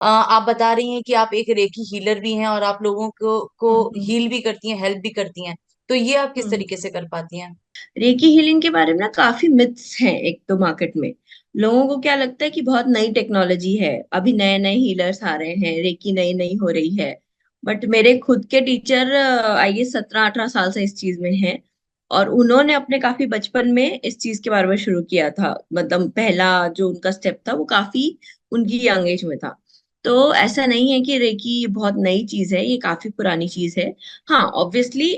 आप बता रही हैं कि आप एक रेकी हीलर भी हैं और आप लोगों को हम्म। हील भी करती हैं, हेल्प भी करती हैं। तो ये आप किस हम्म। तरीके से कर पाती हैं? रेकी हीलिंग के बारे में ना काफी मिथ्स हैं एक तो मार्केट में। लोगों को क्या लगता है कि बहुत नई टेक्नोलॉजी है, अभी नए नए हीलर्स आ रहे हैं, रेकी नई नई हो रही है। बट मेरे खुद के टीचर आई गेस 17-18 साल से इस चीज में हैं। और उन्होंने अपने काफी बचपन में इस चीज के बारे में शुरू किया था, मतलब पहला जो उनका स्टेप था वो काफी उनकी यंग एज में था। तो ऐसा नहीं है कि रेकी बहुत नई चीज है, ये काफी पुरानी चीज है। हाँ ऑब्वियसली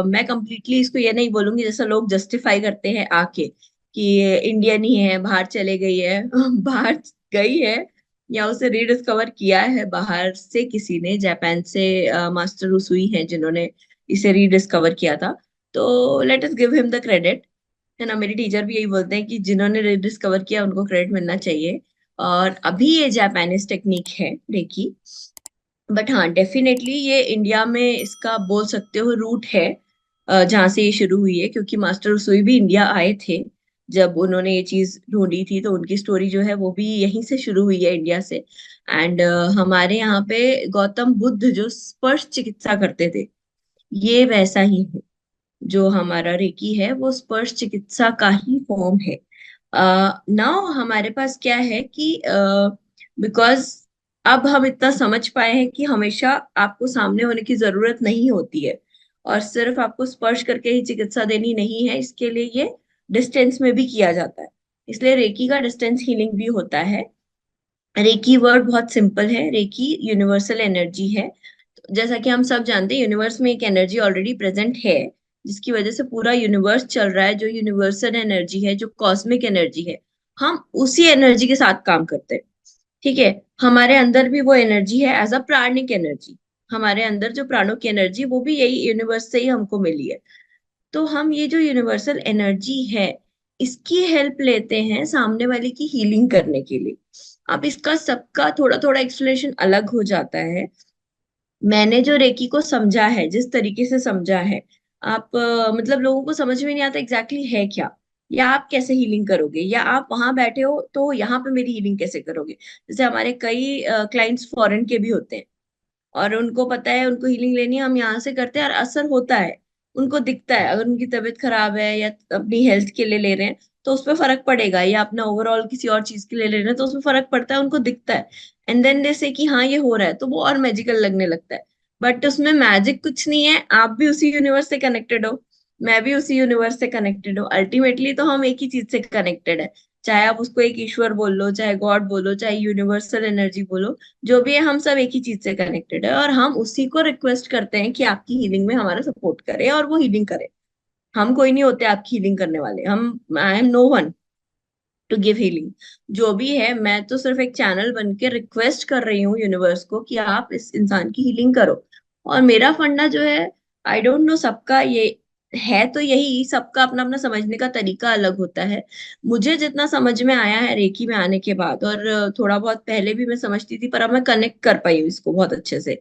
मैं कंप्लीटली इसको ये नहीं बोलूंगी जैसा लोग जस्टिफाई करते हैं आके कि इंडियन ही है, बाहर चले गई है बाहर गई है या उसे रीडिस्कवर किया है बाहर से किसी ने, जापान से मास्टर उसुई है जिन्होंने इसे रीडिस्कवर किया था। तो let us give him the credit. है ना, मेरे टीचर भी यही बोलते हैं कि जिन्होंने रीडिस्कवर किया उनको क्रेडिट मिलना चाहिए। और अभी ये जापानीज टेक्निक है रेकी। बट हाँ डेफिनेटली ये इंडिया में इसका बोल सकते हो रूट है, जहाँ से ये शुरू हुई है, क्योंकि मास्टर उसुई भी इंडिया आए थे जब उन्होंने ये चीज ढूंढी थी। तो उनकी स्टोरी जो है वो भी यहीं से शुरू हुई है, इंडिया से। एंड हमारे यहाँ पे गौतम बुद्ध जो स्पर्श चिकित्सा करते थे, ये वैसा ही है। जो हमारा रेकी है वो स्पर्श चिकित्सा का ही फॉर्म है। नाउ हमारे पास क्या है कि बिकॉज अब हम इतना समझ पाए हैं कि हमेशा आपको सामने होने की जरूरत नहीं होती है, और सिर्फ आपको स्पर्श करके ही चिकित्सा देनी नहीं है, इसके लिए ये डिस्टेंस में भी किया जाता है। इसलिए रेकी का डिस्टेंस हीलिंग भी होता है। रेकी वर्ड बहुत सिंपल है, रेकी यूनिवर्सल एनर्जी है। जैसा कि हम सब जानते हैं यूनिवर्स में एक एनर्जी ऑलरेडी प्रेजेंट है, जिसकी वजह से पूरा यूनिवर्स चल रहा है, जो यूनिवर्सल एनर्जी है, जो कॉस्मिक एनर्जी है। हम उसी एनर्जी के साथ काम करते हैं। ठीक है, हमारे अंदर भी वो एनर्जी है एज अ प्राणिक एनर्जी। हमारे अंदर जो प्राणों की एनर्जी वो भी यही यूनिवर्स से ही हमको मिली है। तो हम ये जो यूनिवर्सल एनर्जी है, इसकी हेल्प लेते हैं सामने वाले की हीलिंग करने के लिए। अब इसका सबका थोड़ा थोड़ा एक्सप्लेनेशन अलग हो जाता है। मैंने जो रेकी को समझा है, जिस तरीके से समझा है, आप मतलब लोगों को समझ में नहीं आता एग्जैक्टली exactly है क्या, या आप कैसे हीलिंग करोगे, या आप वहां बैठे हो तो यहाँ पे मेरी हीलिंग कैसे करोगे। जैसे हमारे कई क्लाइंट्स फॉरेन के भी होते हैं, और उनको पता है उनको हीलिंग लेनी है, हम यहाँ से करते हैं और असर होता है। उनको दिखता है, अगर उनकी तबीयत खराब है या अपनी हेल्थ के लिए ले रहे हैं तो उस पर फर्क पड़ेगा, या अपना ओवरऑल किसी और चीज के लिए ले रहे हैं तो उसमें फर्क पड़ता है, उनको दिखता है। एंड देन दे से कि हाँ ये हो रहा है, तो वो और मैजिकल लगने लगता है। बट उसमें मैजिक कुछ नहीं है, आप भी उसी यूनिवर्स से कनेक्टेड हो, मैं भी उसी यूनिवर्स से कनेक्टेड हूँ, अल्टीमेटली तो हम एक ही चीज से कनेक्टेड है। चाहे आप उसको एक ईश्वर बोल लो, चाहे गॉड बोलो, चाहे यूनिवर्सल एनर्जी बोलो, जो भी है हम सब एक ही चीज से कनेक्टेड है, और हम उसी को रिक्वेस्ट करते हैं कि आपकी हीलिंग में हमारा सपोर्ट करे और वो हीलिंग करे। हम कोई नहीं होते आपकी हीलिंग करने वाले, हम I am no one to give healing. जो भी है मैं तो सिर्फ एक चैनल बन के रिक्वेस्ट कर रही हूँ यूनिवर्स को कि आप इस इंसान की हीलिंग करो। और मेरा फंडा जो है, आई डोंट नो सबका ये है तो यही, सबका अपना अपना समझने का तरीका अलग होता है। मुझे जितना समझ में आया है रेकी में आने के बाद, और थोड़ा बहुत पहले भी मैं समझती थी, पर अब मैं कनेक्ट कर पाई हूँ इसको बहुत अच्छे से,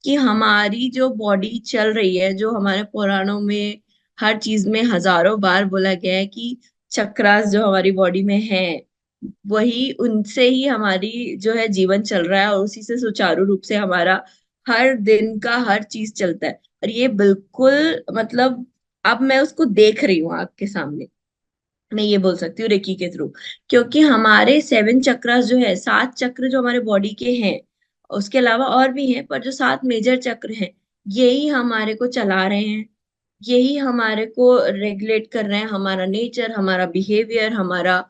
कि हमारी जो बॉडी चल रही है, जो हमारे पुराणों में हर चीज में हजारों बार बोला गया है कि चक्रास जो हमारी बॉडी में है, वही उनसे ही हमारी जो है जीवन चल रहा है, और उसी से सुचारू रूप से हमारा हर दिन का हर चीज चलता है। और ये बिल्कुल मतलब अब मैं उसको देख रही हूँ आग के सामने, मैं ये बोल सकती हूँ रेकी के थ्रू। क्योंकि हमारे 7 चक्रास जो है, 7 चक्र जो हमारे बॉडी के हैं, उसके अलावा और भी हैं, पर जो 7 मेजर चक्र हैं, यही हमारे को चला रहे हैं, यही हमारे को रेगुलेट कर रहे हैं। हमारा नेचर, हमारा बिहेवियर, हमारा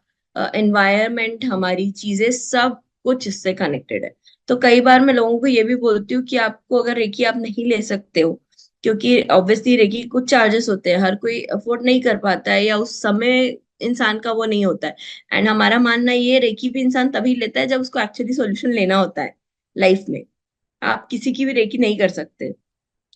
एनवायरनमेंट, हमारी चीजें, सब कुछ इससे कनेक्टेड है। तो कई बार मैं लोगों को ये भी बोलती हूँ कि आपको अगर रेकी आप नहीं ले सकते हो, क्योंकि ऑब्वियसली रेकी कुछ चार्जेस होते हैं, हर कोई अफोर्ड नहीं कर पाता है, या उस समय इंसान का वो नहीं होता है। एंड हमारा मानना ये, रेकी भी इंसान तभी लेता है जब उसको एक्चुअली सॉल्यूशन लेना होता है लाइफ में। आप किसी की भी रेकी नहीं कर सकते।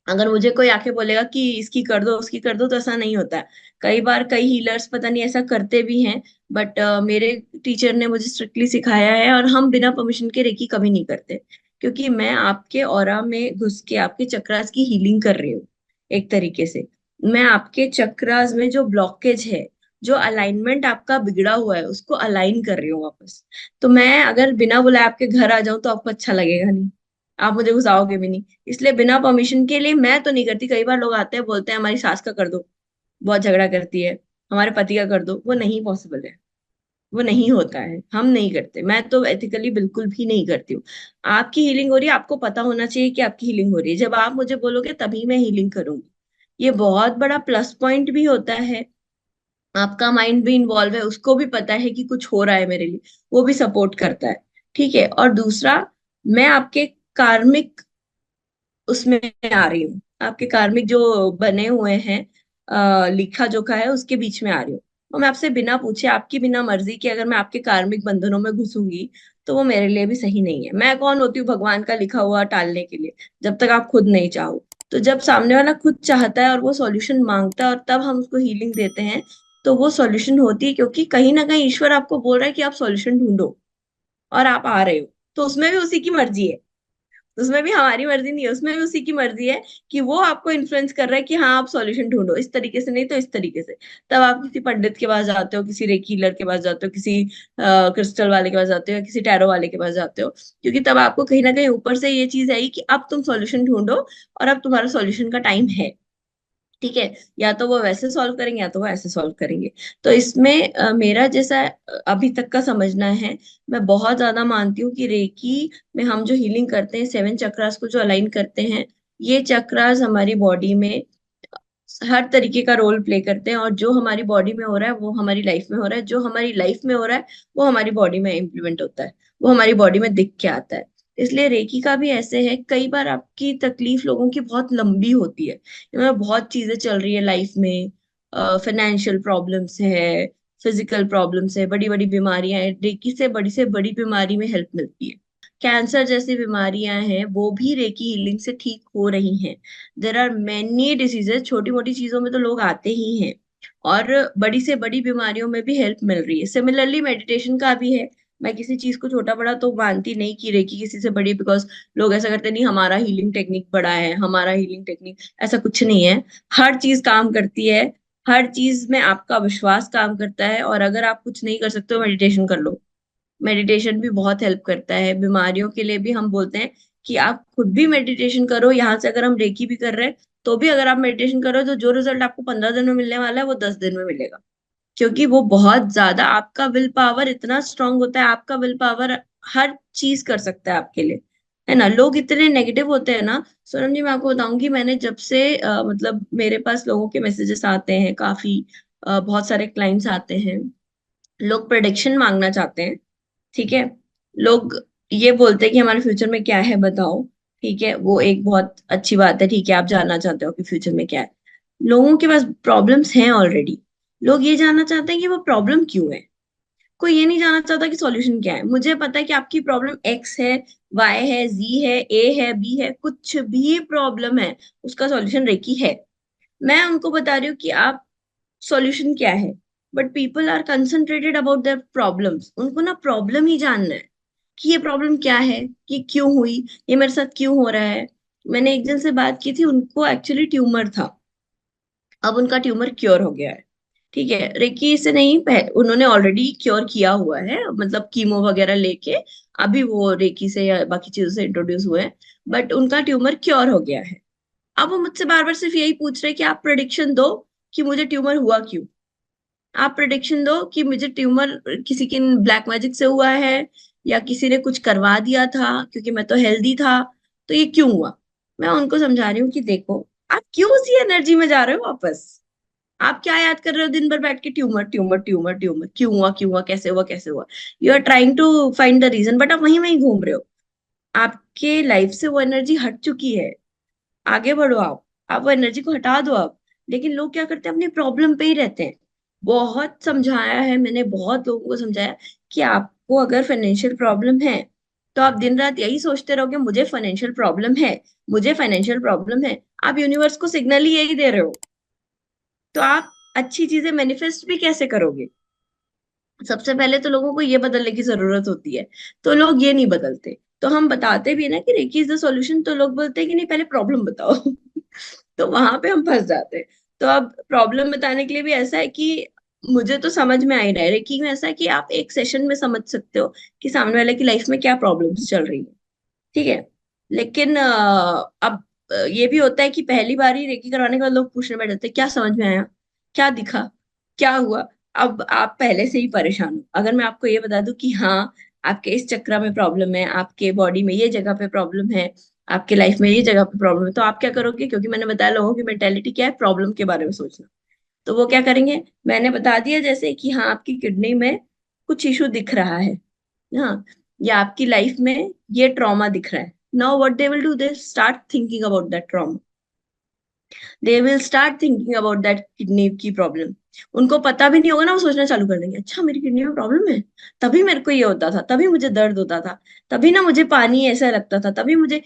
अगर मुझे कोई आके बोलेगा कि इसकी कर दो उसकी कर दो, तो ऐसा नहीं होता है। कई बार कई हीलर्स पता नहीं ऐसा करते भी हैं, बट मेरे टीचर ने मुझे स्ट्रिक्टली सिखाया है, और हम बिना परमिशन के रेकी कभी नहीं करते। क्योंकि मैं आपके ऑरा में घुस के आपके चक्रास की हीलिंग कर रही हूँ एक तरीके से। मैं आपके चक्रास में जो ब्लॉकेज है जो अलाइनमेंट आपका बिगड़ा हुआ है उसको अलाइन कर रही हूँ वापस। तो मैं अगर बिना बुलाए आपके घर आ जाऊं तो आपको अच्छा लगेगा नहीं, आप मुझे घुसाओगे भी नहीं। इसलिए बिना परमिशन के लिए मैं तो नहीं करती। कई बार लोग आते हैं बोलते हैं हमारी सास का कर दो, बहुत झगड़ा करती है, हमारे पति का कर दो। वो नहीं पॉसिबल है, वो नहीं होता है, हम नहीं करते। मैं तो एथिकली बिल्कुल भी नहीं करती हूँ। आपकी हीलिंग हो रही है, आपको पता होना चाहिए कि आपकी हीलिंग हो रही है। जब आप मुझे बोलोगे तभी मैं हीलिंग करूंगी। ये बहुत बड़ा प्लस पॉइंट भी होता है। आपका माइंड भी इन्वॉल्व है, उसको भी पता है कि कुछ हो रहा है मेरे लिए, वो भी सपोर्ट करता है। ठीक है। और दूसरा, मैं आपके कार्मिक उसमें आ रही हूँ, आपके कार्मिक जो बने हुए हैं लिखा जोखा है उसके बीच में आ रही हूँ। और मैं आपसे बिना पूछे, आपकी बिना मर्जी के अगर मैं आपके कार्मिक बंधनों में घुसूंगी तो वो मेरे लिए भी सही नहीं है। मैं कौन होती हूँ भगवान का लिखा हुआ टालने के लिए, जब तक आप खुद नहीं चाहो। तो जब सामने वाला खुद चाहता है और वो सॉल्यूशन मांगता है और तब हम उसको हीलिंग देते हैं, तो वो सॉल्यूशन होती है। क्योंकि कहीं ना कहीं ईश्वर आपको बोल रहा है कि आप सॉल्यूशन ढूंढो, और आप आ रहे हो। तो उसमें भी उसी की मर्जी है, उसमें भी हमारी मर्जी नहीं है, उसमें भी उसी की मर्जी है कि वो आपको इन्फ्लुएंस कर रहा है कि हाँ आप सॉल्यूशन ढूंढो, इस तरीके से नहीं तो इस तरीके से। तब आप किसी पंडित के पास जाते हो, किसी रेकी हीलर के पास जाते हो, किसी क्रिस्टल वाले के पास जाते हो, या किसी टैरो वाले के पास जाते हो। क्योंकि तब आपको कहीं ना कहीं ऊपर से ये चीज आई कि अब तुम सॉल्यूशन ढूंढो, और अब तुम्हारा सॉल्यूशन का टाइम है। ठीक है। या तो वो वैसे सॉल्व करेंगे या तो वो ऐसे सॉल्व करेंगे। तो इसमें मेरा जैसा अभी तक का समझना है, मैं बहुत ज्यादा मानती हूँ कि रेकी में हम जो हीलिंग करते हैं, 7 चक्रास को जो अलाइन करते हैं, ये चक्रास हमारी बॉडी में हर तरीके का रोल प्ले करते हैं। और जो हमारी बॉडी में हो रहा है वो हमारी लाइफ में हो रहा है, जो हमारी लाइफ में हो रहा है वो हमारी बॉडी में इम्प्लीमेंट होता है, वो हमारी बॉडी में दिख के आता है। इसलिए रेकी का भी ऐसे है। कई बार आपकी तकलीफ लोगों की बहुत लंबी होती है, इनमें बहुत चीजें चल रही है लाइफ में, फाइनेंशियल प्रॉब्लम्स है, फिजिकल प्रॉब्लम्स है, बड़ी बड़ी बीमारियां हैं। रेकी से बड़ी बीमारी में हेल्प मिलती है। कैंसर जैसी बीमारियां हैं वो भी रेकी हीलिंग से ठीक हो रही हैं। देर आर मेनी डिसीजेस, छोटी मोटी चीजों में तो लोग आते ही हैं, और बड़ी से बड़ी बीमारियों में भी हेल्प मिल रही है। सिमिलरली मेडिटेशन का भी है। मैं किसी चीज को छोटा बड़ा तो मानती नहीं कि रेकी किसी से बड़ी, बिकॉज लोग ऐसा करते नहीं, हमारा हीलिंग टेक्निक बड़ा है, हमारा हीलिंग टेक्निक, ऐसा कुछ नहीं है। हर चीज काम करती है, हर चीज में आपका विश्वास काम करता है। और अगर आप कुछ नहीं कर सकते हो, मेडिटेशन कर लो। मेडिटेशन भी बहुत हेल्प करता है बीमारियों के लिए भी। हम बोलते हैं कि आप खुद भी मेडिटेशन करो, यहाँ से अगर हम रेकी भी कर रहे हैं तो भी अगर आप मेडिटेशन करो तो जो रिजल्ट आपको 15 दिन में मिलने वाला है वो 10 दिन में मिलेगा। क्योंकि वो बहुत ज्यादा, आपका विल पावर इतना स्ट्रांग होता है, आपका विल पावर हर चीज कर सकता है आपके लिए। है ना। लोग इतने नेगेटिव होते हैं ना। सोनम जी, मैं आपको बताऊंगी, मैंने जब से मतलब मेरे पास लोगों के मैसेजेस आते हैं काफी, बहुत सारे क्लाइंट्स आते हैं, लोग प्रेडिक्शन मांगना चाहते हैं। ठीक है। लोग ये बोलते हैं कि हमारे फ्यूचर में क्या है बताओ। ठीक है, वो एक बहुत अच्छी बात है। ठीक है, आप जानना चाहते हो कि फ्यूचर में क्या है। लोगों के पास प्रॉब्लम्स हैं ऑलरेडी। लोग ये जानना चाहते हैं कि वो प्रॉब्लम क्यों है। कोई ये नहीं जानना चाहता कि सॉल्यूशन क्या है। मुझे पता है कि आपकी प्रॉब्लम एक्स है, वाई है, जी है, ए है, बी है, कुछ भी प्रॉब्लम है, उसका सॉल्यूशन रेकी है। मैं उनको बता रही हूँ कि आप सॉल्यूशन क्या है। But people are concentrated about their problems. उनको ना प्रॉब्लम ही जानना है कि ये प्रॉब्लम क्या है, कि क्यों हुई, ये मेरे साथ क्यों हो रहा है। मैंने एक जन से बात की थी, उनको एक्चुअली ट्यूमर था, अब उनका ट्यूमर क्योर हो गया है। ठीक है। रेकी से नहीं, उन्होंने ऑलरेडी क्योर किया हुआ है, मतलब कीमो वगैरह लेके अभी वो रेकी से या बाकी चीजों से इंट्रोड्यूस हुए हैं। बट उनका ट्यूमर क्योर हो गया है। अब वो मुझसे बार बार सिर्फ यही पूछ रहे हैं कि आप प्रिडिक्शन दो कि मुझे ट्यूमर हुआ क्यों। आप प्रिडिक्शन दो कि मुझे ट्यूमर किसी की ब्लैक मैजिक से हुआ है, या किसी ने कुछ करवा दिया था क्योंकि मैं तो हेल्दी था, तो ये क्यों हुआ। मैं उनको समझा रही हूँ कि देखो, आप क्यों उसी एनर्जी में जा रहे हो वापस। आप क्या याद कर रहे हो दिन भर बैठ के, ट्यूमर ट्यूमर ट्यूमर ट्यूमर, क्यों हुआ, कैसे हुआ, कैसे हुआ। You are trying to find the reason, but आप वहीं वहीं घूम रहे हो। आपके लाइफ से वो एनर्जी हट चुकी है। आगे बढ़ो आप वो एनर्जी को हटा दो आप। लेकिन लोग क्या करते हैं, अपनी प्रॉब्लम पे ही रहते हैं। बहुत समझाया है मैंने, बहुत लोगों को समझाया कि आपको अगर फाइनेंशियल प्रॉब्लम है तो आप दिन रात यही सोचते रहोगे, मुझे फाइनेंशियल प्रॉब्लम है, मुझे फाइनेंशियल प्रॉब्लम है। आप यूनिवर्स को सिग्नल ही यही दे रहे हो। तो आप अच्छी चीजें मैनिफेस्ट भी कैसे करोगे। सबसे पहले तो लोगों को ये बदलने की जरूरत होती है। तो लोग ये नहीं बदलते। तो हम बताते भी है ना कि रेकी इज द सॉल्यूशन, तो लोग बोलते हैं कि नहीं पहले प्रॉब्लम बताओ। तो वहां पे हम फंस जाते हैं। तो अब प्रॉब्लम बताने के लिए भी ऐसा है कि मुझे तो समझ में आ ही रहा है, रेकी में ऐसा है कि आप एक सेशन में समझ सकते हो कि सामने वाले की लाइफ में क्या प्रॉब्लम्स चल रही है। ठीक है। लेकिन अब ये भी होता है कि पहली बार ही रेकी करवाने के बाद लोग पूछने बैठ जाते हैं, क्या समझ में आया, क्या दिखा, क्या हुआ। अब आप पहले से ही परेशान हो, अगर मैं आपको ये बता दूं कि हाँ आपके इस चक्र में प्रॉब्लम है, आपके बॉडी में ये जगह पे प्रॉब्लम है, आपके लाइफ में ये जगह पे प्रॉब्लम है, तो आप क्या करोगे? क्योंकि मैंने बताया लोगों की मेंटेलिटी क्या है, प्रॉब्लम के बारे में सोचना। तो वो क्या करेंगे, मैंने बता दिया जैसे कि हाँ आपकी किडनी में कुछ इशू दिख रहा है, हाँ, या आपकी लाइफ में ये ट्रॉमा दिख रहा है। Now what they will do, they start thinking about that trauma, they will start thinking about that kidney की प्रॉब्लम। उनको पता भी नहीं होगा ना, वो सोचना चालू कर देंगे, अच्छा मेरी किडनी में प्रॉब्लम है, तभी मेरे को ये होता था, तभी मुझे दर्द होता था, तभी ना मुझे पानी ऐसा लगता था, तभी मुझे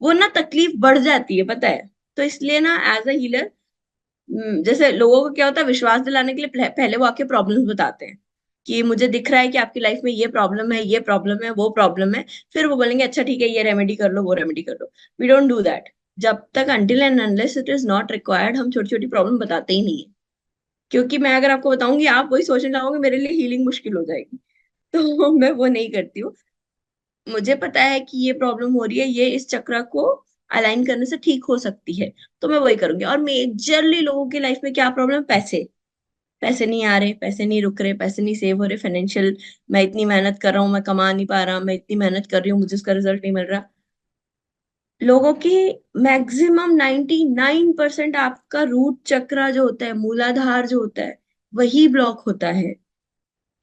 वो ना तकलीफ बढ़ जाती है, पता है। तो इसलिए ना एज अ हीलर, जैसे लोगों को क्या होता है, विश्वास दिलाने के लिए पहले वो आके प्रॉब्लम्स बताते हैं कि मुझे दिख रहा है कि आपकी लाइफ में ये प्रॉब्लम है, ये प्रॉब्लम है, वो प्रॉब्लम है। फिर वो बोलेंगे अच्छा ठीक है ये रेमेडी कर लो, वो रेमेडी कर लो। We don't do that. जब तक until and unless it is not required, हम छोटी छोटी प्रॉब्लम बताते ही नहीं है। क्योंकि मैं अगर आपको बताऊंगी आप वही सोचने लगोगे मेरे लिए हीलिंग मुश्किल हो जाएगी। तो मैं वो नहीं करती हूँ। मुझे पता है कि ये प्रॉब्लम हो रही है, ये इस चक्र को अलाइन करने से ठीक हो सकती है, तो मैं वही करूंगी। और मेजरली लोगों की लाइफ में क्या प्रॉब्लम? पैसे। पैसे नहीं आ रहे, पैसे नहीं रुक रहे, पैसे नहीं सेव हो रहे, फाइनेंशियल। मैं इतनी मेहनत कर रहा हूँ, मैं कमा नहीं पा रहा, मैं इतनी मेहनत कर रही हूँ, मुझे उसका रिजल्ट नहीं मिल रहा। लोगों की मैक्सिमम 99% आपका रूट चक्र जो होता है, मूलाधार जो होता है, वही ब्लॉक होता है।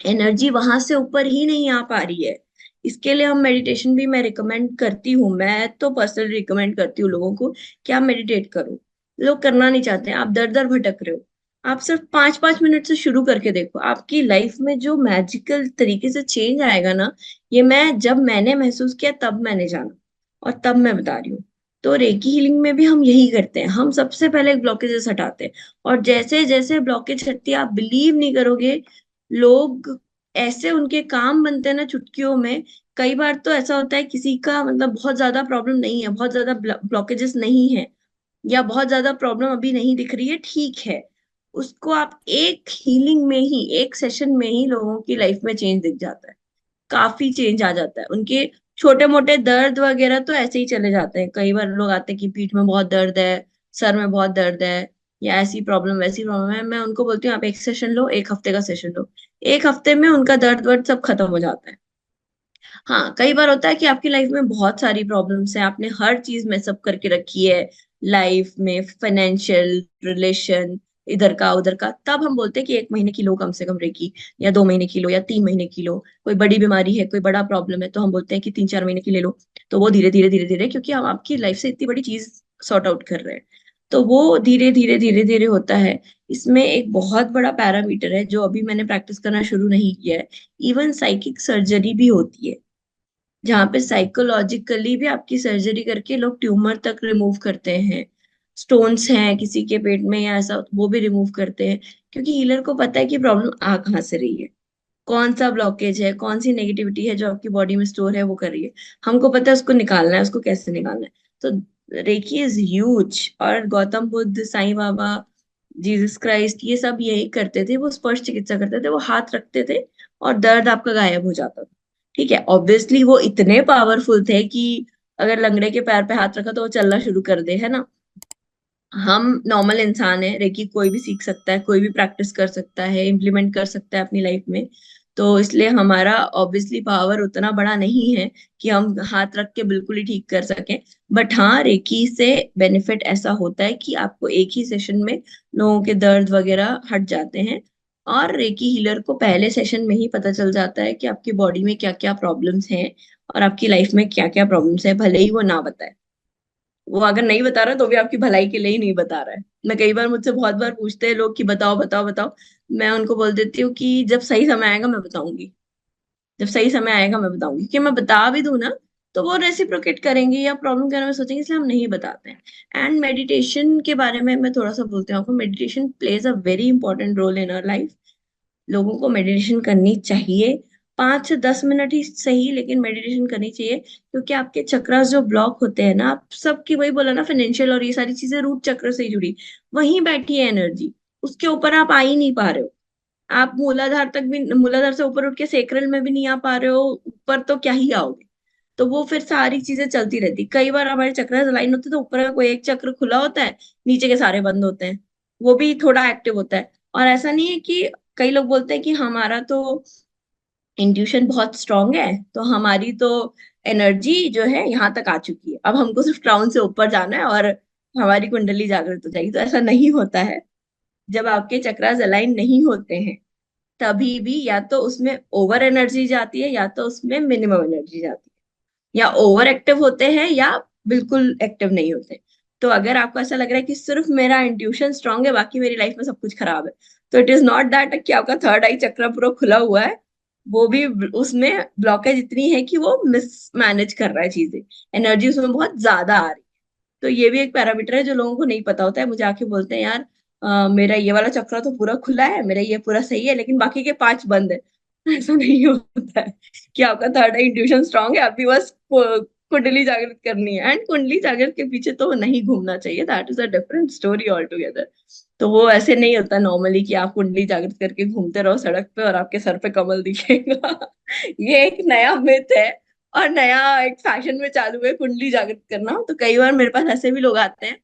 एनर्जी वहां से ऊपर ही नहीं आ पा रही है। इसके लिए हम मेडिटेशन भी मैं रिकमेंड करती हूँ, मैं तो पर्सनली रिकमेंड करती हूँ लोगों को कि आप मेडिटेट करो। लोग करना नहीं चाहते, आप दर दर भटक रहे हो। आप सिर्फ 5-5 मिनट से शुरू करके देखो, आपकी लाइफ में जो मैजिकल तरीके से चेंज आएगा ना, ये मैं जब मैंने महसूस किया तब मैंने जाना, और तब मैं बता रही हूँ। तो रेकी हीलिंग में भी हम यही करते हैं, हम सबसे पहले ब्लॉकेजेस हटाते हैं। और जैसे जैसे ब्लॉकेज हटती है, आप बिलीव नहीं करोगे, लोग ऐसे उनके काम बनते हैं ना चुटकियों में। कई बार तो ऐसा होता है किसी का मतलब बहुत ज्यादा प्रॉब्लम नहीं है, बहुत ज्यादा ब्लॉकेजेस नहीं है, या बहुत ज्यादा प्रॉब्लम अभी नहीं दिख रही है, ठीक है, उसको आप एक हीलिंग में ही, एक सेशन में ही लोगों की लाइफ में चेंज दिख जाता है। काफी चेंज आ जाता है उनके। छोटे मोटे दर्द वगैरह तो ऐसे ही चले जाते हैं। कई बार लोग आते हैं कि पीठ में बहुत दर्द है, सर में बहुत दर्द है, या ऐसी प्रॉब्लम वैसी प्रॉब्लम है, मैं उनको बोलती हूँ आप एक सेशन लो, एक हफ्ते का सेशन लो। एक हफ्ते में उनका दर्द वर्द सब खत्म हो जाता है। हाँ, कई बार होता है कि आपकी लाइफ में बहुत सारी प्रॉब्लम्स हैं, आपने हर चीज में सब करके रखी है, लाइफ में फाइनेंशियल, रिलेशन, इधर का उधर का, तब हम बोलते हैं कि 1 महीने की लो कम से कम रेकी, या 2 महीने की लो, या 3 महीने की लो। कोई बड़ी बीमारी है, कोई बड़ा प्रॉब्लम है, तो हम बोलते हैं कि 3-4 महीने की ले लो। तो वो धीरे धीरे धीरे धीरे, क्योंकि हम आपकी लाइफ से इतनी बड़ी चीज सॉर्ट आउट कर रहे हैं, तो वो धीरे धीरे धीरे धीरे होता है। इसमें एक बहुत बड़ा पैरामीटर है जो अभी मैंने प्रैक्टिस करना शुरू नहीं किया है। इवन साइकिक सर्जरी भी होती है, जहाँ पे साइकोलॉजिकली भी आपकी सर्जरी करके लोग ट्यूमर तक रिमूव करते हैं। स्टोन्स हैं किसी के पेट में या ऐसा, वो भी रिमूव करते हैं। क्योंकि हीलर को पता है कि प्रॉब्लम आ कहाँ से रही है, कौन सा ब्लॉकेज है, कौन सी नेगेटिविटी है जो आपकी बॉडी में स्टोर है वो कर रही है। हमको पता है उसको निकालना है, उसको कैसे निकालना है। तो रेकी इज ह्यूज। और गौतम बुद्ध, साईं बाबा, जीसस क्राइस्ट, ये सब यही करते थे, वो स्पर्श चिकित्सा करते थे, वो हाथ रखते थे और दर्द आपका गायब हो जाता था। ठीक है, ऑब्वियसली वो इतने पावरफुल थे कि अगर लंगड़े के पैर पे हाथ रखा तो वो चलना शुरू कर दे, है ना। हम नॉर्मल इंसान है, रेकी कोई भी सीख सकता है, कोई भी प्रैक्टिस कर सकता है, इम्प्लीमेंट कर सकता है अपनी लाइफ में। तो इसलिए हमारा ऑब्वियसली पावर उतना बड़ा नहीं है कि हम हाथ रख के बिल्कुल ही ठीक कर सकें। बट हाँ, रेकी से बेनिफिट ऐसा होता है कि आपको एक ही सेशन में लोगों के दर्द वगैरह हट जाते हैं। और रेकी हीलर को पहले सेशन में ही पता चल जाता है कि आपकी बॉडी में क्या क्या प्रॉब्लम्स हैं, और आपकी लाइफ में क्या क्या प्रॉब्लम्स है, भले ही वो ना बताए। वो अगर नहीं बता रहा तो भी आपकी भलाई के लिए ही नहीं बता रहा है। मैं कई बार, मुझसे बहुत बार पूछते हैं लोग कि बताओ बताओ बताओ। मैं उनको बोल देती हूँ कि जब सही समय आएगा मैं बताऊंगी, जब सही समय आएगा मैं बताऊंगी। कि मैं बता भी दूं ना, तो वो रेसिप्रोकेट करेंगे या प्रॉब्लम के बारे में सोचेंगे, इसलिए हम नहीं बताते हैं। एंड मेडिटेशन के बारे में मैं थोड़ा सा बोलती हूँ आपको। Meditation plays a very important role in our life. लोगों को मेडिटेशन करनी चाहिए, 5 से 10 मिनट ही सही, लेकिन मेडिटेशन करनी चाहिए। क्योंकि आपके चक्रास जो ब्लॉक होते हैं ना, आप सबकी वही बोला ना, फाइनेंशियल और ये सारी चीजें रूट चक्र से ही जुड़ी, वहीं बैठी है एनर्जी, उसके ऊपर आप आ ही नहीं पा रहे हो। आप मूलाधार तक भी, मूलाधार से ऊपर उठ के सेक्रल में भी नहीं आ पा रहे हो, ऊपर तो क्या ही आओगे। तो वो फिर सारी चीजें चलती रहती। कई बार हमारे चक्र अलाइन होते हैं तो ऊपर का कोई एक चक्र खुला होता है, नीचे के सारे बंद होते हैं, वो भी थोड़ा एक्टिव होता है। और ऐसा नहीं है कि, कई लोग बोलते हैं कि हमारा तो इंट्यूशन बहुत स्ट्रांग है, तो हमारी तो एनर्जी जो है यहाँ तक आ चुकी है, अब हमको सिर्फ क्राउन से ऊपर जाना है और हमारी कुंडली जागृत हो जाएगी। तो ऐसा नहीं होता है। जब आपके चक्रास अलाइन नहीं होते हैं, तभी भी या तो उसमें ओवर एनर्जी जाती है या तो उसमें मिनिमम एनर्जी जाती है, या ओवर एक्टिव होते हैं या बिल्कुल एक्टिव नहीं होते। तो अगर आपको ऐसा लग रहा है कि सिर्फ मेरा इंट्यूशन स्ट्रांग है, बाकी मेरी लाइफ में सब कुछ खराब है, तो इट इज नॉट दैट कि आपका थर्ड आई चक्र पूरा खुला हुआ है। वो भी, उसमें ब्लॉकेज इतनी है कि वो मिसमैनेज कर रहा है चीजें, एनर्जी उसमें बहुत ज्यादा आ रही है। तो ये भी एक पैरामीटर है जो लोगों को नहीं पता होता है। मुझे आके बोलते हैं, यार मेरा ये वाला चक्र तो पूरा खुला है, मेरा ये पूरा सही है, लेकिन बाकी के पांच बंद है। ऐसा नहीं होता है कि आपका थर्ड आई इंट्यूशन स्ट्रांग है, अभी बस कुंडली जागृत करनी है। एंड कुंडली जागृत के पीछे तो नहीं घूमना चाहिए, that is a different story all together. तो वो ऐसे नहीं होता नॉर्मली कि आप कुंडली जागृत करके घूमते रहो सड़क पे और आपके सर पे कमल दिखेगा। ये एक नया मिथ है, और नया एक फैशन में चालू है कुंडली जागृत करना। तो कई बार मेरे पास ऐसे भी लोग आते हैं,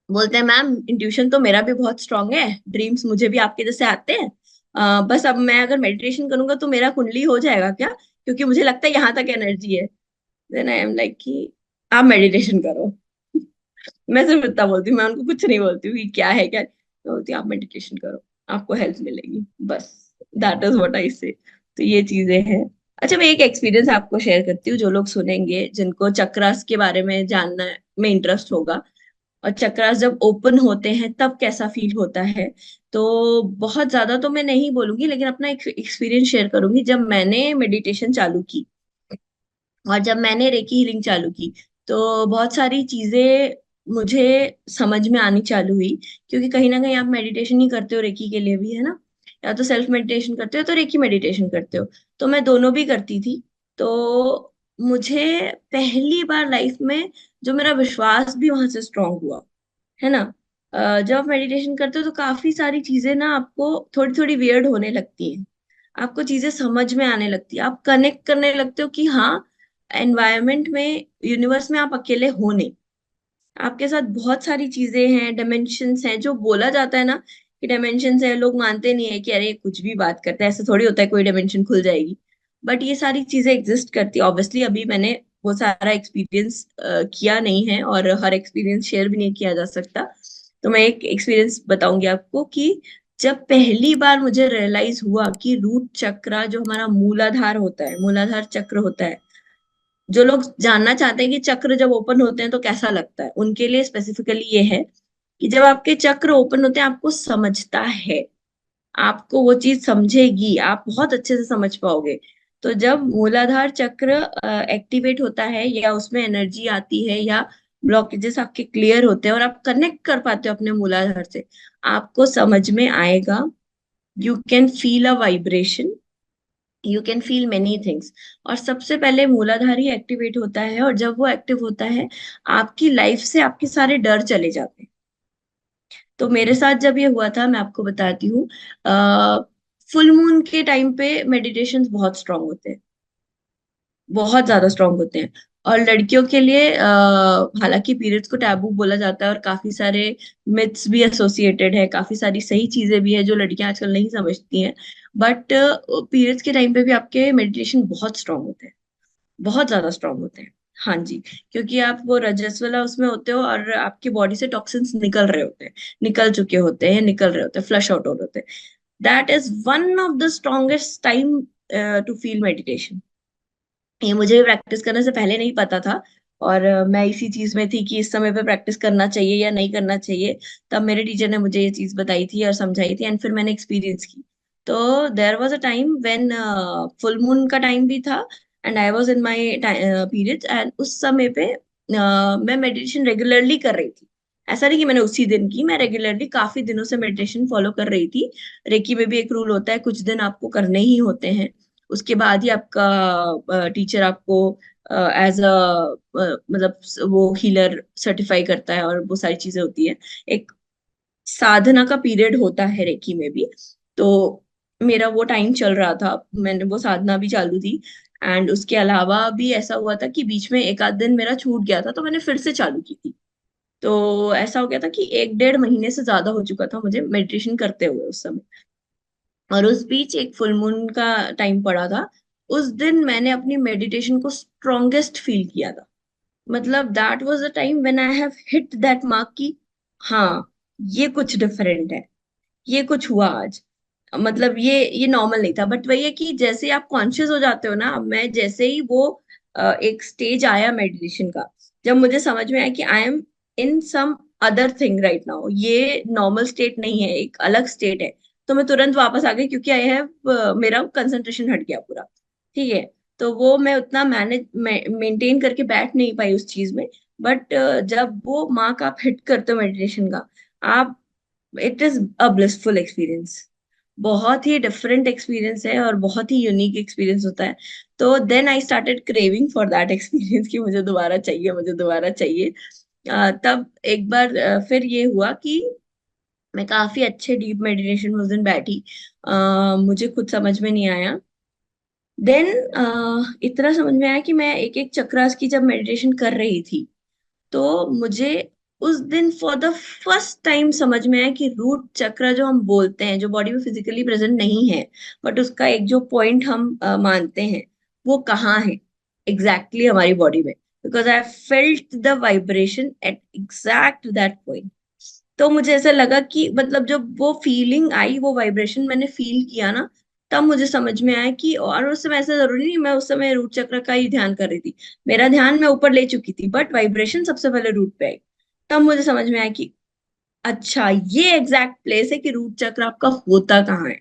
बोलते हैं मैम इंट्यूशन तो मेरा भी बहुत स्ट्रांग है, ड्रीम्स मुझे भी आपके जैसे आते हैं, बस अब मैं अगर मेडिटेशन करूंगा तो मेरा कुंडली हो जाएगा क्या, क्योंकि मुझे लगता है यहाँ तक एनर्जी है। देन आई एम लाइक कि आप मेडिटेशन करो। मैं सिर्फ इतना बोलती हूँ, मैं उनको कुछ नहीं बोलती हूँ कि क्या है क्या, मैं बोलती हूँ आप मेडिटेशन करो, आपको हेल्प मिलेगी, बस। दैट इज व्हाट आई से। तो ये चीजें हैं। अच्छा, मैं एक एक्सपीरियंस आपको शेयर करती हूँ, जो लोग सुनेंगे जिनको चक्रास के बारे में जानना में इंटरेस्ट होगा, और चक्रास जब ओपन होते हैं तब कैसा फील होता है। तो बहुत ज्यादा तो मैं नहीं बोलूंगी, लेकिन अपना एक एक्सपीरियंस शेयर करूंगी। जब मैंने मेडिटेशन चालू की और जब मैंने रेकी हीलिंग चालू की, तो बहुत सारी चीजें मुझे समझ में आनी चालू हुई। क्योंकि कहीं ना कहीं आप मेडिटेशन ही करते हो रेकी के लिए भी, है ना, या तो सेल्फ मेडिटेशन करते हो तो रेकी मेडिटेशन करते हो। तो मैं दोनों भी करती थी। तो मुझे पहली बार लाइफ में जो मेरा विश्वास भी वहां से स्ट्रांग हुआ, है ना। जब आप मेडिटेशन करते हो तो काफी सारी चीजें ना आपको थोड़ी थोड़ी वियर्ड होने लगती हैं, आपको चीजें समझ में आने लगती है, आप कनेक्ट करने लगते हो कि हाँ, एनवायरनमेंट में, यूनिवर्स में आप अकेले हो नहीं, आपके साथ बहुत सारी चीजें हैं, डायमेंशंस हैं। जो बोला जाता है ना कि डायमेंशंस है, लोग मानते नहीं है कि अरे कुछ भी बात करते हैं, ऐसे थोड़ी होता है कोई डायमेंशन खुल जाएगी। बट ये सारी चीजें एग्जिस्ट करती है। ऑब्वियसली अभी मैंने वो सारा एक्सपीरियंस किया नहीं है, और हर एक्सपीरियंस शेयर भी नहीं किया जा सकता। तो मैं एक एक्सपीरियंस बताऊंगी आपको कि जब पहली बार मुझे रियलाइज हुआ कि रूट चक्र जो हमारा मूलाधार होता है, मूलाधार चक्र होता है। जो लोग जानना चाहते हैं कि चक्र जब ओपन होते हैं तो कैसा लगता है, उनके लिए स्पेसिफिकली ये है कि जब आपके चक्र ओपन होते हैं, आपको समझता है, आपको वो चीज समझेगी, आप बहुत अच्छे से समझ पाओगे। तो जब मूलाधार चक्र एक्टिवेट होता है, या उसमें एनर्जी आती है, या ब्लॉकेजेस आपके क्लियर होते हैं और आप कनेक्ट कर पाते हो अपने मूलाधार से, आपको समझ में आएगा। You can feel a vibration, you can feel many things. और सबसे पहले मूलाधार ही एक्टिवेट होता है, और जब वो एक्टिव होता है, आपकी लाइफ से आपके सारे डर चले जाते हैं। तो मेरे साथ जब ये हुआ था, मैं आपको बताती हूँ। फुल मून के टाइम पे मेडिटेशन बहुत स्ट्रांग होते हैं, बहुत ज्यादा स्ट्रांग होते हैं। और लड़कियों के लिए हालांकि पीरियड्स को टैबू बोला जाता है, और काफी सारे मिथ्स भी एसोसिएटेड है, काफी सारी सही चीजें भी है जो लड़कियां आजकल नहीं समझती हैं। बट पीरियड्स के टाइम पे भी आपके मेडिटेशन बहुत स्ट्रांग होते हैं, बहुत ज्यादा स्ट्रांग होते हैं। हाँ जी। क्योंकि आप वो रजस वाला उसमें होते हो, और आपकी बॉडी से टॉक्सिन्स निकल रहे होते हैं, निकल चुके होते हैं, निकल रहे होते हैं, फ्लश आउट हो रहे होते हैं। That is one of the strongest time to feel meditation. ये मुझे भी प्रैक्टिस करने से पहले नहीं पता था। और मैं इसी चीज में थी कि इस समय पे प्रैक्टिस करना चाहिए या नहीं करना चाहिए। तब मेरे टीचर ने मुझे ये चीज बताई थी और समझाई थी, एंड फिर मैंने एक्सपीरियंस की। तो there was a time when full moon का टाइम भी था, and I was in my periods, and उस समय पे मैं मेडिटेशन रेगुलरली कर रही थी। ऐसा नहीं कि मैंने उसी दिन की, मैं रेगुलरली काफी दिनों से मेडिटेशन फॉलो कर रही थी। रेकी में भी एक रूल होता है, कुछ दिन आपको करने ही होते हैं, उसके बाद ही आपका टीचर आपको एज अ मतलब वो हीलर सर्टिफाई करता है, और वो सारी चीजें होती है। एक साधना का पीरियड होता है रेकी में भी। तो मेरा वो टाइम चल रहा था, मैंने वो साधना भी चालू थी। एंड उसके अलावा भी ऐसा हुआ था कि बीच में एक आध दिन मेरा छूट गया था, तो मैंने फिर से चालू की थी। तो ऐसा हो गया था कि 1 डेढ़ महीने से ज्यादा हो चुका था मुझे मेडिटेशन करते हुए उस समय। और उस बीच एक फुल मून का टाइम पड़ा था। उस दिन मैंने अपनी मेडिटेशन को स्ट्रॉन्गेस्ट फील किया था। मतलब that was the time when I have hit that mark की हाँ, ये कुछ डिफरेंट है, ये कुछ हुआ आज। मतलब ये नॉर्मल नहीं था। बट वही है कि जैसे ही आप कॉन्शियस हो जाते हो ना, मैं जैसे ही वो एक स्टेज आया मेडिटेशन का, जब मुझे समझ में आया कि I am in some other thing right now, ये नॉर्मल स्टेट नहीं है, एक अलग स्टेट है, तो मैं तुरंत वापस आ गई, क्योंकि आई हैव मेरा कंसंट्रेशन हट गया पूरा। ठीक है। तो वो मैं उतना मैनेज मेंटेन करके बैठ नहीं पाई उस चीज में। बट जब वो मार्क आप हिट करते हो मेडिटेशन का, आप, it is a blissful experience. बहुत ही डिफरेंट एक्सपीरियंस है और बहुत ही यूनिक एक्सपीरियंस होता है। तो then I started craving for that experience कि मुझे दोबारा चाहिए, मुझे दोबारा चाहिए। तब एक बार फिर ये हुआ कि मैं काफी अच्छे डीप मेडिटेशन में उस दिन बैठी। मुझे खुद समझ में नहीं आया। देन इतना समझ में आया कि मैं एक एक चक्रास की जब मेडिटेशन कर रही थी, तो मुझे उस दिन फॉर द फर्स्ट टाइम समझ में आया कि रूट चक्र जो हम बोलते हैं, जो बॉडी में फिजिकली प्रेजेंट नहीं है, बट उसका एक जो पॉइंट हम मानते हैं, वो कहाँ है एग्जैक्टली हमारी बॉडी में। Because I felt the vibration at exact that point. तो मुझे ऐसा लगा कि मतलब जब वो फीलिंग आई, वो वाइब्रेशन मैंने फील किया ना, तब मुझे समझ में आया कि, और उस समय ऐसा जरूरी नहीं मैं उस समय रूट चक्र का ही ध्यान कर रही थी, मेरा ध्यान मैं ऊपर ले चुकी थी, बट वाइब्रेशन सबसे पहले रूट पे आई। तब मुझे समझ में आया कि अच्छा, ये एग्जैक्ट प्लेस है कि रूट चक्र आपका होता कहाँ है,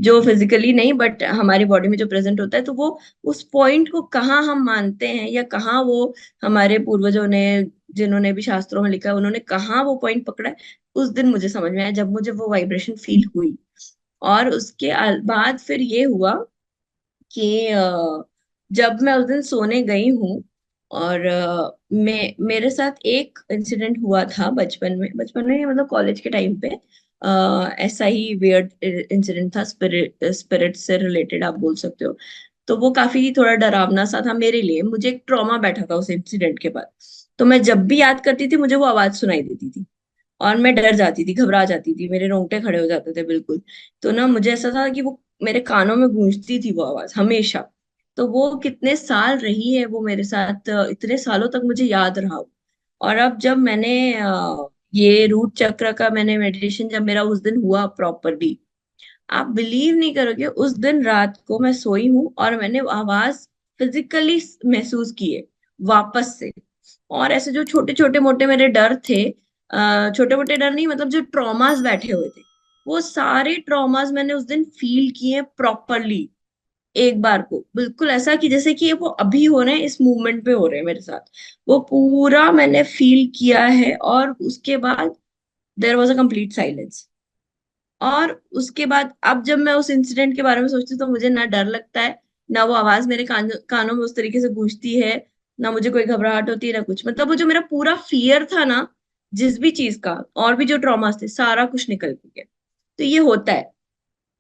जो फिजिकली नहीं बट हमारी बॉडी में जो प्रेजेंट होता है। तो वो उस पॉइंट को कहाँ हम मानते हैं, या कहाँ वो हमारे पूर्वजों ने, जिन्होंने भी शास्त्रों में लिखा है, उन्होंने कहाँ वो पॉइंट पकड़ा है, उस दिन मुझे समझ में आया जब मुझे वो वाइब्रेशन फील हुई। और उसके बाद फिर ये हुआ कि जब मैं उस दिन सोने गई हूँ, और मेरे साथ एक इंसिडेंट हुआ था बचपन में मतलब कॉलेज के टाइम पे। ऐसा ही वियर्ड इंसिडेंट था, स्पिरिट से रिलेटेड आप बोल सकते हो। तो वो काफी थोड़ा डरावना सा था मेरे लिए, मुझे एक ट्रॉमा बैठा था उस इंसिडेंट के बाद। तो मैं जब भी याद करती थी, मुझे वो आवाज सुनाई देती थी, और मैं डर जाती थी, घबरा जाती थी, मेरे रोंगटे खड़े हो जाते थे बिल्कुल। तो ना मुझे ऐसा था कि वो मेरे कानों में गूंजती थी वो आवाज हमेशा। तो वो कितने साल रही है वो मेरे साथ, इतने सालों तक मुझे याद रहा वो। और अब जब मैंने ये रूट चक्र का मैंने मेडिटेशन जब मेरा उस दिन हुआ प्रॉपरली, आप बिलीव नहीं करोगे, उस दिन रात को मैं सोई हूँ और मैंने वो आवाज फिजिकली महसूस की है वापस से। और ऐसे जो छोटे छोटे मोटे मेरे डर थे, छोटे मोटे डर नहीं, मतलब जो ट्रॉमास बैठे हुए थे, वो सारे ट्रॉमास मैंने उस दिन फील किए प्रॉपरली। एक बार को बिल्कुल ऐसा कि जैसे कि वो अभी हो रहे हैं, इस मूवमेंट पे हो रहे हैं मेरे साथ, वो पूरा मैंने फील किया है। और उसके बाद there was a complete silence. और उसके बाद अब जब मैं उस इंसिडेंट के बारे में सोचती हूँ, तो मुझे ना डर लगता है, ना वो आवाज मेरे कानों में उस तरीके से गूंजती है, ना मुझे कोई घबराहट होती है, ना कुछ। मतलब वो जो मेरा पूरा फियर था ना, जिस भी चीज का, और भी जो ट्रॉमास थे, सारा कुछ निकल गया। तो ये होता है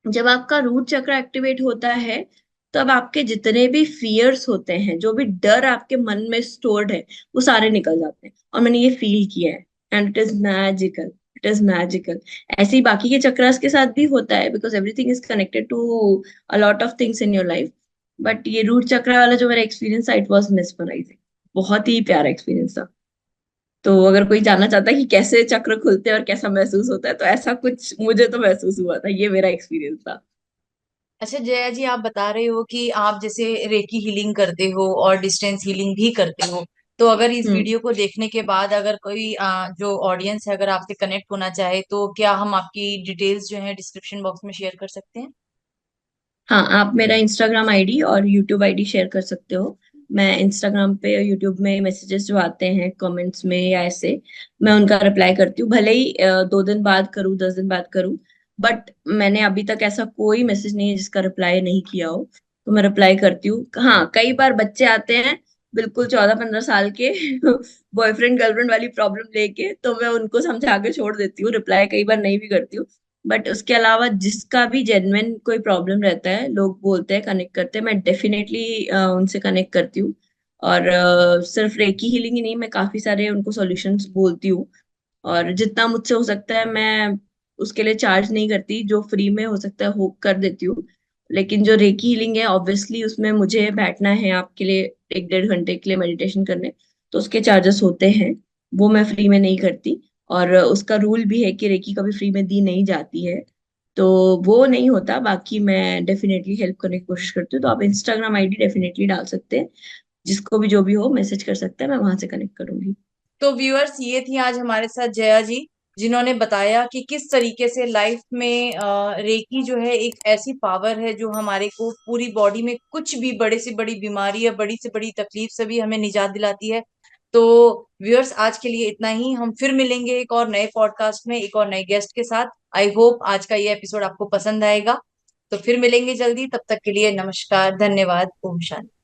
जब आपका रूट चक्र एक्टिवेट होता है, तब आपके जितने भी फियर्स होते हैं, जो भी डर आपके मन में स्टोर्ड है, वो सारे निकल जाते हैं। और मैंने ये फील किया है, and it is magical, it is magical. ऐसे ही बाकी के चक्रास के साथ भी होता है, because everything is connected to a lot of things in your life. But ये रूट चक्र वाला जो मेरा एक्सपीरियंस था, इट वॉज मिसमराइजिंग। बहुत ही प्यारा एक्सपीरियंस था। तो अगर कोई जानना चाहता है कि कैसे चक्र खुलते हैं और कैसा महसूस होता है, तो ऐसा कुछ मुझे तो महसूस हुआ था, ये मेरा एक्सपीरियंस था। अच्छा जया जी, आप बता रहे हो कि आप जैसे रेकी हीलिंग करते हो और डिस्टेंस हीलिंग भी करते हो। तो अगर इस हम्म। वीडियो को देखने के बाद अगर कोई जो ऑडियंस है अगर आपसे कनेक्ट होना चाहे, तो क्या हम आपकी डिटेल्स जो है डिस्क्रिप्शन बॉक्स में शेयर कर सकते हैं? हाँ, आप मेरा इंस्टाग्राम आईडी और यूट्यूब आईडी शेयर कर सकते हो। मैं इंस्टाग्राम पे और यूट्यूब में मैसेजेस जो आते हैं कमेंट्स में या ऐसे, मैं उनका रिप्लाई करती हूँ, भले ही 2 दिन बाद करूँ, 10 दिन बाद करूँ। बट मैंने अभी तक ऐसा कोई मैसेज नहीं है जिसका रिप्लाई नहीं किया हो। तो मैं रिप्लाई करती हूँ। हाँ, कई बार बच्चे आते हैं बिल्कुल 14-15 साल के बॉयफ्रेंड गर्लफ्रेंड वाली प्रॉब्लम लेके, तो मैं उनको समझा के छोड़ देती हूँ, रिप्लाई कई बार नहीं भी करती हूँ। बट उसके अलावा जिसका भी जेन्युइन कोई प्रॉब्लम रहता है, लोग बोलते हैं, कनेक्ट करते हैं, मैं डेफिनेटली उनसे कनेक्ट करती हूँ। और सिर्फ रेकी हीलिंग ही नहीं, मैं काफी सारे उनको सॉल्यूशंस बोलती हूँ। और जितना मुझसे हो सकता है मैं उसके लिए चार्ज नहीं करती, जो फ्री में हो सकता है हो कर देती हूँ। लेकिन जो रेकी हीलिंग है, ऑब्वियसली उसमें मुझे बैठना है आपके लिए 1-1.5 घंटे के लिए मेडिटेशन करने, तो उसके चार्जेस होते हैं। वो मैं फ्री में नहीं करती। और उसका रूल भी है कि रेकी कभी फ्री में दी नहीं जाती है, तो वो नहीं होता। बाकी मैं डेफिनेटली हेल्प करने की कोशिश करती हूँ। तो आप इंस्टाग्राम आईडी डेफिनेटली डाल सकते हैं, जिसको भी जो भी हो मैसेज कर सकते हैं, मैं वहां से कनेक्ट करूंगी। तो व्यूअर्स, ये थी आज हमारे साथ जया जी, जिन्होंने बताया कि किस तरीके से लाइफ में रेकी जो है एक ऐसी पावर है जो हमारे को पूरी बॉडी में कुछ भी बड़े से बड़ी बीमारी या बड़ी से बड़ी तकलीफ से भी हमें निजात दिलाती है। तो व्यूअर्स, आज के लिए इतना ही। हम फिर मिलेंगे एक और नए पॉडकास्ट में एक और नए गेस्ट के साथ। आई होप आज का ये एपिसोड आपको पसंद आएगा। तो फिर मिलेंगे जल्दी, तब तक के लिए नमस्कार, धन्यवाद, ओम शांति।